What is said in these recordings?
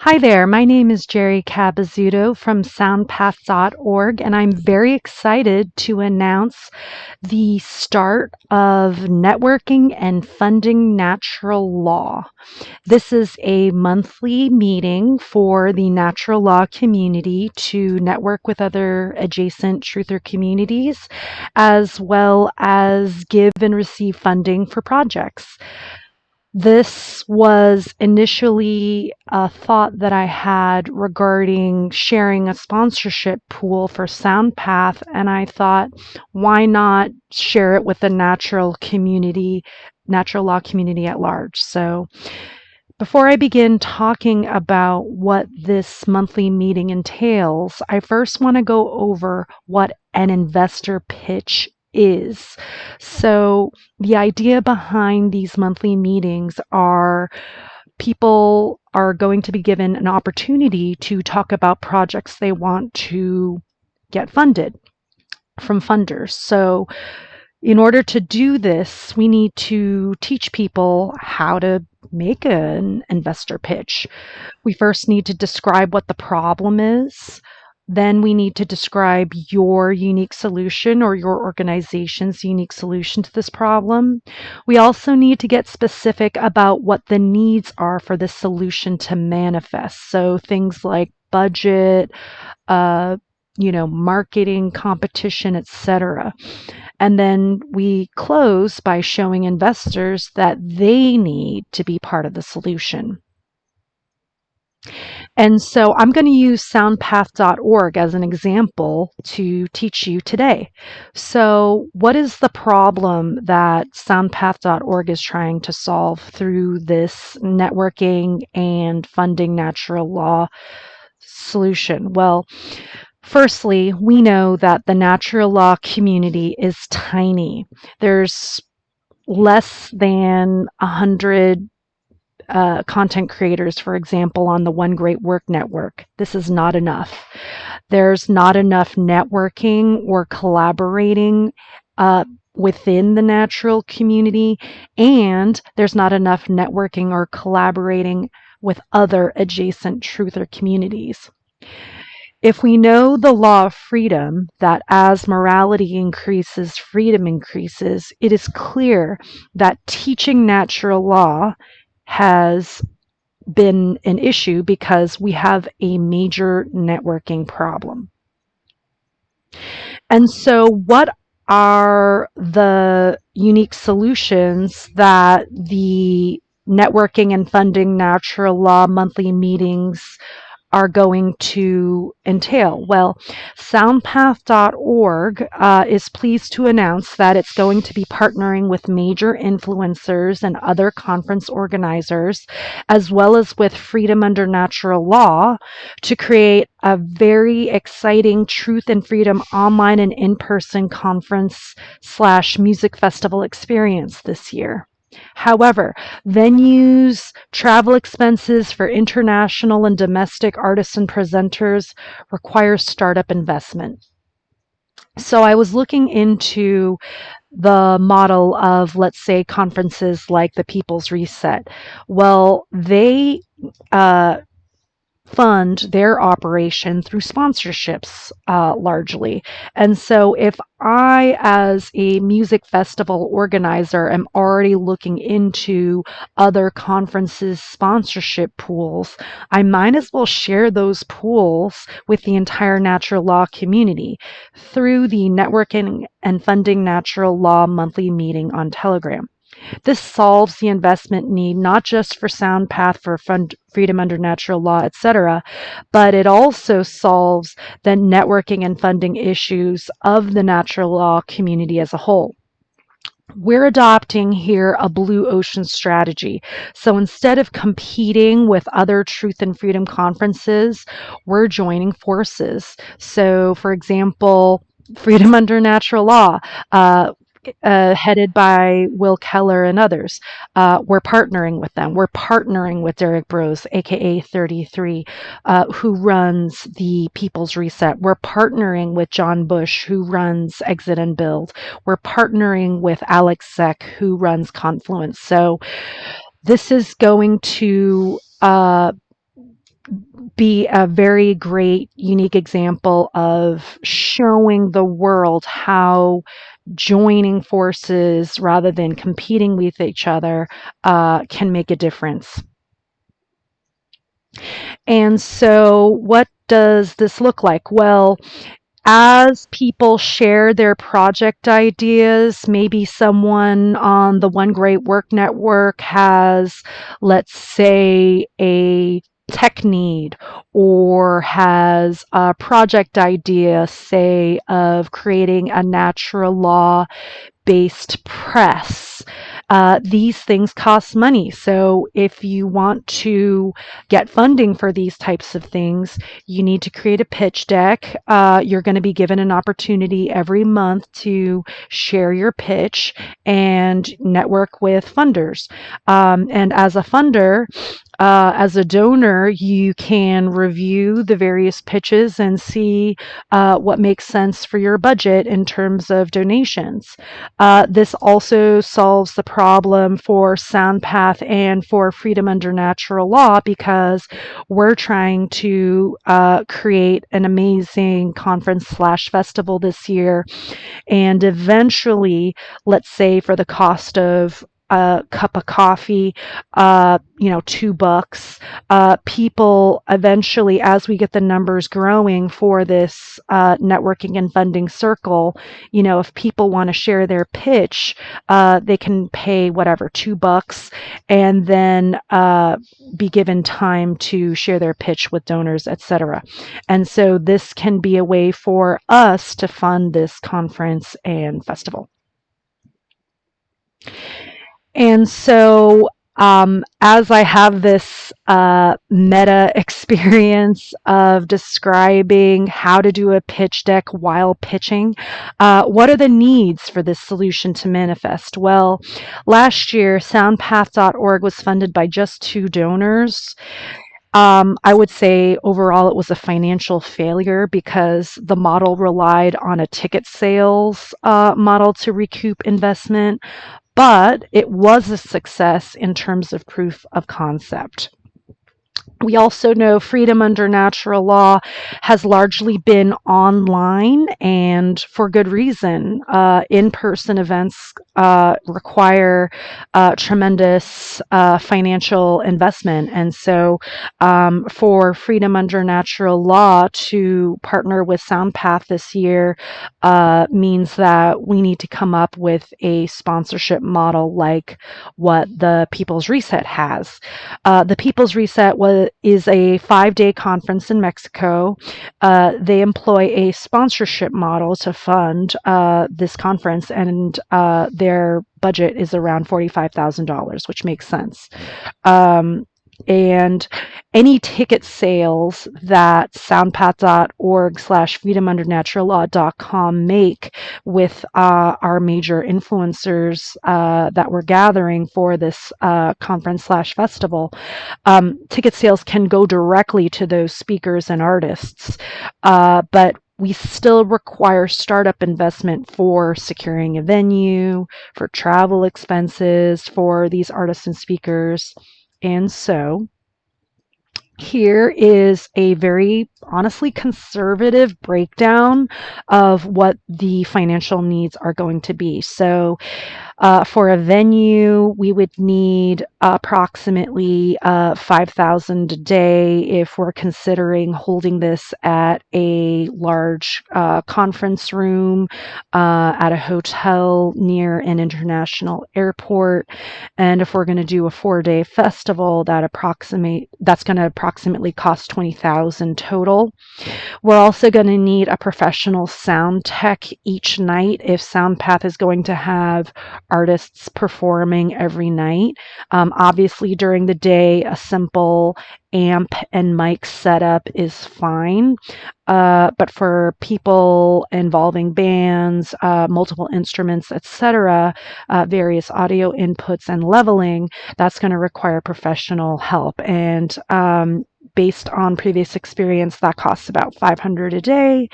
Hi there, my name is Jerry Cabazzuto from Soundpath.org, and I'm very excited to announce the start of Networking and Funding Natural Law. This is a monthly meeting for the natural law community to network with other adjacent truther communities, as well as give and receive funding for projects. This was initially a thought that I had regarding sharing a sponsorship pool for Soundpath, and I thought, why not share it with the natural law community at large? So, before I begin talking about what this monthly meeting entails, I first want to go over what an investor pitch is. So, the idea behind these monthly meetings are people are going to be given an opportunity to talk about projects they want to get funded from funders. So, in order to do this, we need to teach people how to make an investor pitch. We first need to describe what the problem is. Then we need to describe your unique solution or your organization's unique solution to this problem. We also need to get specific about what the needs are for this solution to manifest. So things like budget, uh, marketing, competition, etc. And then we close by showing investors that they need to be part of the solution. And so I'm going to use soundpath.org as an example to teach you today. So, what is the problem that soundpath.org is trying to solve through this networking and funding natural law solution? Well, firstly, we know that the natural law community is tiny. There's less than 100 content creators, for example, on the One Great Work Network. This is not enough. There's not enough networking or collaborating within the natural community, and there's not enough networking or collaborating with other adjacent truther communities. If we know the law of freedom, that as morality increases, freedom increases, it is clear that teaching natural law has been an issue because we have a major networking problem. And so, what are the unique solutions that the networking and funding natural law monthly meetings are going to entail? Well, soundpath.org is pleased to announce that it's going to be partnering with major influencers and other conference organizers, as well as with Freedom Under Natural Law, to create a very exciting Truth and Freedom online and in-person conference slash music festival experience this year. However, venues, travel expenses for international and domestic artists and presenters require startup investment. So I was looking into the model of, let's say, conferences like the People's Reset. Well, they fund their operation through sponsorships largely. And so if I, as a music festival organizer, am already looking into other conferences' sponsorship pools, I might as well share those pools with the entire natural law community through the Networking and Funding Natural Law monthly meeting on Telegram. This solves the investment need not just for Soundpath, for freedom under natural law, etc., but it also solves the networking and funding issues of the natural law community as a whole. We're adopting here a blue ocean strategy. So instead of competing with other truth and freedom conferences, we're joining forces. So, for example, Freedom Under Natural Law, headed by Will Keller and others. We're partnering with them. We're partnering with Derek Bros, aka 33, who runs the People's Reset. We're partnering with John Bush, who runs Exit and Build. We're partnering with Alex Seck, who runs Confluence. So this is going to be a very great, unique example of showing the world how joining forces rather than competing with each other can make a difference. And so, what does this look like? Well, as people share their project ideas, maybe someone on the One Great Work Network has, let's say, a tech need or has a project idea, say, of creating a natural law based press. These things cost money. So if you want to get funding for these types of things, you need to create a pitch deck. You're going to be given an opportunity every month to share your pitch and network with funders. And as a funder, as a donor, you can review the various pitches and see what makes sense for your budget in terms of donations. This also solves the problem for Soundpath and for Freedom Under Natural Law because we're trying to create an amazing conference slash festival this year. And eventually, let's say for the cost of a cup of coffee, $2. People eventually, as we get the numbers growing for this networking and funding circle, if people want to share their pitch, they can pay whatever, $2, and then be given time to share their pitch with donors, etc. And so this can be a way for us to fund this conference and festival. And so, as I have this meta experience of describing how to do a pitch deck while pitching, what are the needs for this solution to manifest? Well, last year, Soundpath.org was funded by just 2 donors. I would say overall it was a financial failure because the model relied on a ticket sales model to recoup investment, but it was a success in terms of proof of concept. We also know freedom under natural law has largely been online and for good reason. In person events require tremendous financial investment. And so, for freedom under natural law to partner with Soundpath this year means that we need to come up with a sponsorship model like what the People's Reset has. The People's Reset is a 5-day conference in Mexico. They employ a sponsorship model to fund this conference, and their budget is around $45,000, which makes sense. And any ticket sales that soundpath.org slash freedomundernaturallaw.com make with our major influencers that we're gathering for this conference slash festival, ticket sales can go directly to those speakers and artists. But we still require startup investment for securing a venue, for travel expenses, for these artists and speakers. And so here is a very honestly conservative breakdown of what the financial needs are going to be. So for a venue, we would need approximately $5,000 a day if we're considering holding this at a large conference room at a hotel near an international airport. And if we're going to do a 4-day festival, that's going to approximately cost $20,000 total. We're also going to need a professional sound tech each night if Soundpath is going to have artists performing every night. Obviously, during the day, a simple amp and mic setup is fine. But for people involving bands, multiple instruments, etc., various audio inputs and leveling, that's going to require professional help. And based on previous experience, that costs about $500 a day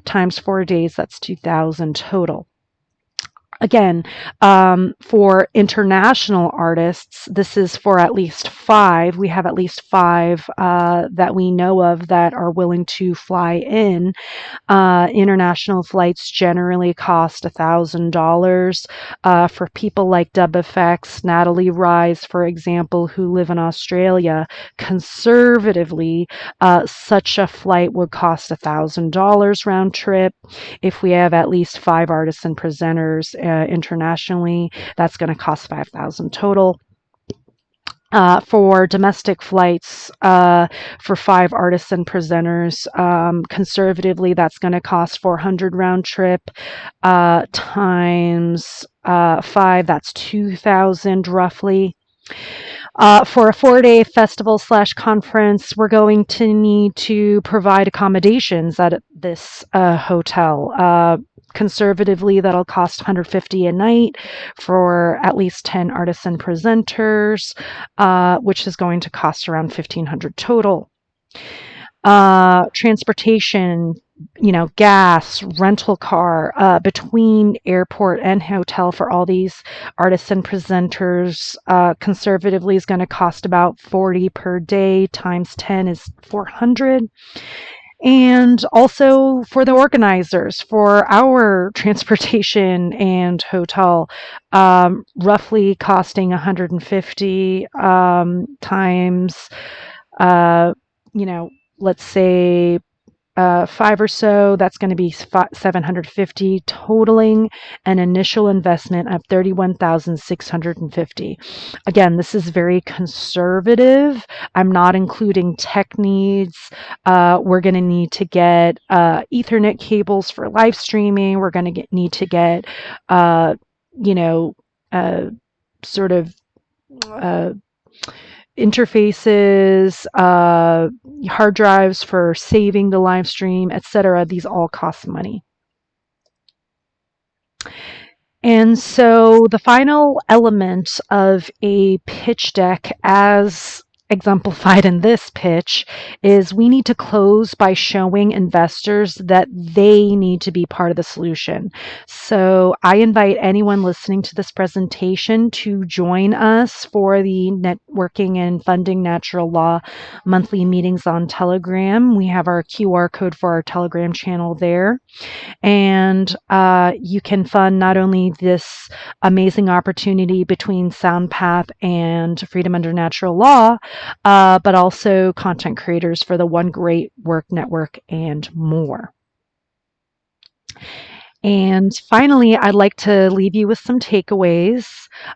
times 4 days. That's $2,000 total. Again, for international artists, this is for at least five. We have at least five that we know of that are willing to fly in. International flights generally cost $1,000. For people like Dub Effects, Natalie Rise, for example, who live in Australia, conservatively, such a flight would cost $1,000 round trip. If we have at least five artists and presenters internationally, that's going to cost 5,000 total. For domestic flights, for five artists and presenters, conservatively, that's going to cost 400 round trip times five. That's 2,000 roughly. For a 4-day festival slash conference, we're going to need to provide accommodations at this hotel. Conservatively, that'll cost 150 a night for at least 10 artists and presenters, which is going to cost around 1,500 total. Transportation, gas, rental car, between airport and hotel for all these artists and presenters, conservatively is going to cost about 40 per day times 10 is 400. And also for the organizers, for our transportation and hotel, roughly costing 150 times, uh, you know, let's say five or so, that's going to be 750, totaling an initial investment of 31,650. Again, this is very conservative. I'm not including tech needs. We're going to need to get Ethernet cables for live streaming. We're going to need to get, you know, sort of interfaces, hard drives for saving the live stream, etc. These all cost money. And so the final element of a pitch deck, as exemplified in this pitch, is we need to close by showing investors that they need to be part of the solution. So I invite anyone listening to this presentation to join us for the Networking and Funding Natural Law monthly meetings on Telegram. We have our QR code for our Telegram channel there. And you can fund not only this amazing opportunity between Soundpath and Freedom Under Natural Law, but also content creators for the One Great Work Network and more. And finally, I'd like to leave you with some takeaways.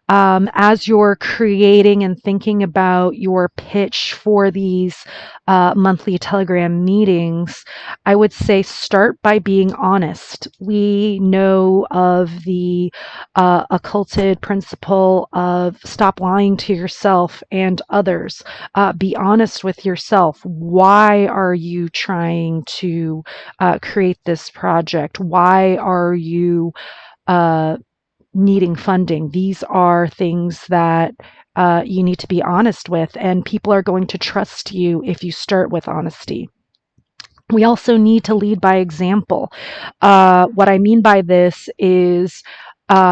As you're creating and thinking about your pitch for these monthly Telegram meetings, I would say start by being honest. We know of the occulted principle of stop lying to yourself and others. Be honest with yourself. Why are you trying to create this project? Why are you needing funding? These are things that you need to be honest with, and people are going to trust you if you start with honesty. We also need to lead by example. What I mean by this is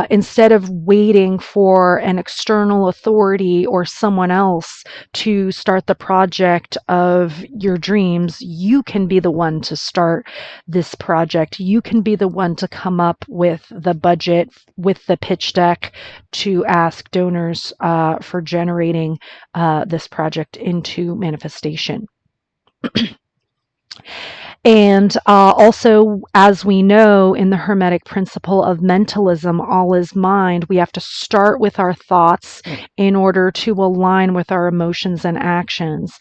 instead of waiting for an external authority or someone else to start the project of your dreams, you can be the one to start this project. You can be the one to come up with the budget, with the pitch deck, to ask donors for generating this project into manifestation. And also, as we know in the Hermetic principle of mentalism, all is mind, we have to start with our thoughts in order to align with our emotions and actions.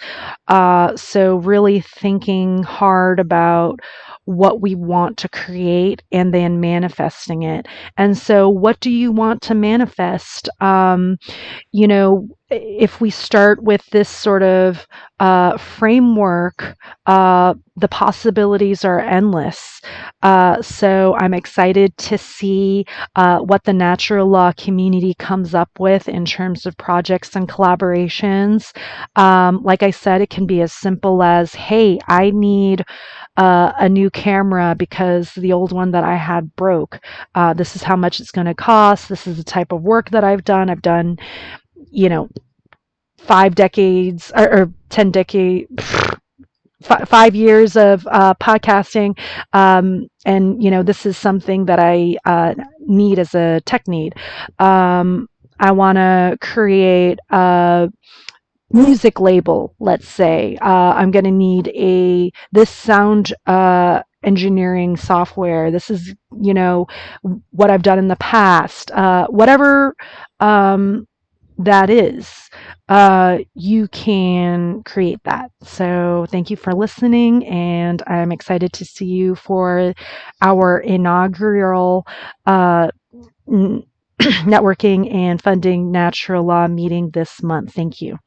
So really thinking hard about what we want to create and then manifesting it. And so what do you want to manifest? If we start with this sort of framework, the possibilities are endless. So I'm excited to see what the natural law community comes up with in terms of projects and collaborations. Like I said, it can be as simple as, hey, I need a new camera because the old one that I had broke. This is how much it's going to cost. This is the type of work that I've done. I've done, you know, 5 decades or 10 decades, 5 years of podcasting. And, this is something that I need as a tech need. I want to create a music label, let's say. I'm going to need this sound engineering software. This is, what I've done in the past. Whatever um, that is, you can create that. So thank you for listening, and I'm excited to see you for our inaugural networking and funding natural law meeting this month. Thank you.